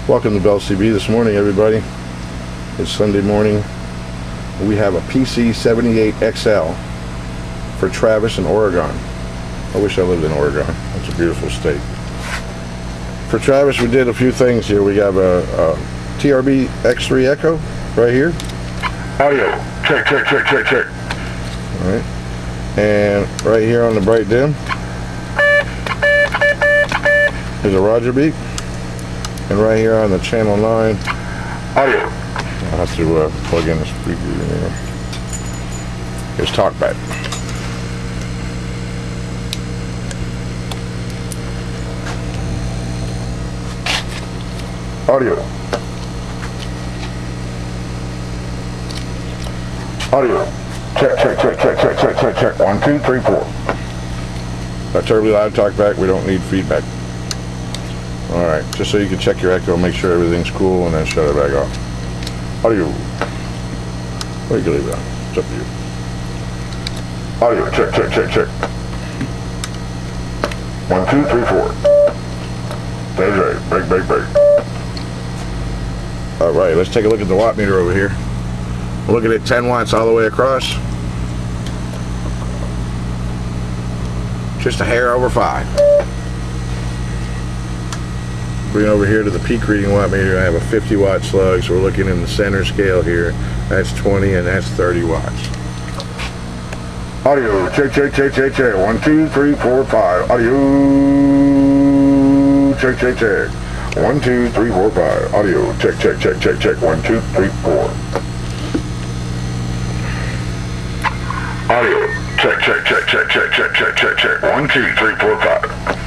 Welcome to Bell CB this morning, everybody. It's Sunday morning. We have a PC-78XL for Travis in Oregon. I wish I lived in Oregon. It's a beautiful state. For Travis, we did a few things here. We have a TRB X3 Echo right here. Audio. Check, check, check, check, check. All right. And right here on the bright dim is a Roger beep. And right here on the channel 9, audio. I'll have to plug in the speaker in there. Here's TalkBack. Audio. Audio. Check, check, check, check, check, check, check, check. 1, 2, 3, 4. Not terribly loud TalkBack. We don't need feedback. Alright, just so you can check your echo, make sure everything's cool, and then shut it back off. Audio. Or you can leave it on. It's up to you. Audio. Check, check, check, check. 1, 2, 3, 4. That's right. Break, break, break. Alright, let's take a look at the watt meter over here. We're looking at 10 watts all the way across. Just a hair over 5. Bring over here to the peak reading watt meter. I have a 50 watt slug, so we're looking in the center scale here. That's 20 and that's 30 watts. Audio, check, check, check, check, check. 1, 2, 3, 4, 5. Audio, check, check, check. 1, 2, 3, 4, 5. Audio, check, check, check, check, check. 1, 2, 3, 4. Audio, check, check, check, check, check, check, check, check, check. 1, 2, 3, 4, 5.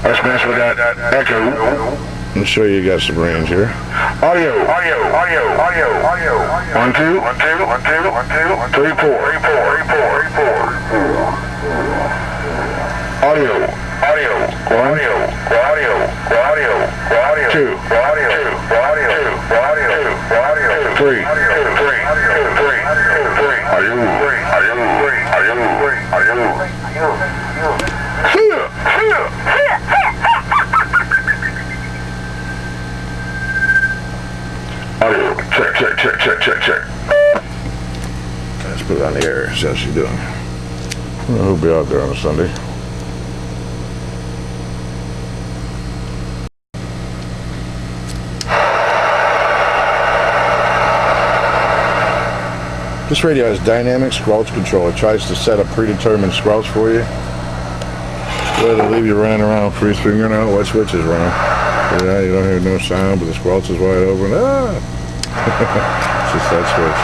Let's mess with that echo. Let me show you guys some range here. Audio, audio, audio, audio, audio. 1, 2, 1, 2, 1, 2, 1, 2, 1, 2, 3, 4, 3, 4, 3, 4, 3, 4. Audio, audio, audio, audio, audio, audio. 2, audio, audio, audio, audio. 3, 3, 3, 3, 3. Audio, audio, audio, audio. Audio, check, check, check, check, check, check. Let's put it on the air. How's she doing? Well, who'll be out there on a Sunday? This radio has dynamic squelch control. It tries to set a predetermined squelch for you. Whether leave you running around free figuring out what switch is running. Yeah, you don't hear no sound, but the squelch is wide open. Ah! It's just that switch.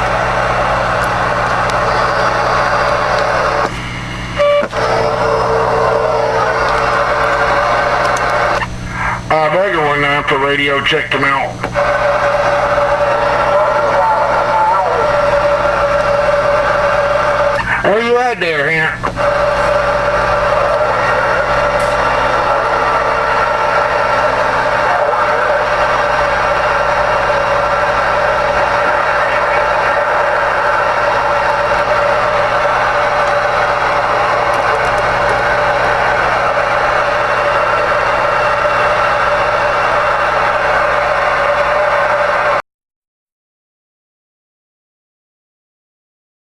There you one now for radio. Check them out. Where you at there, Hannah?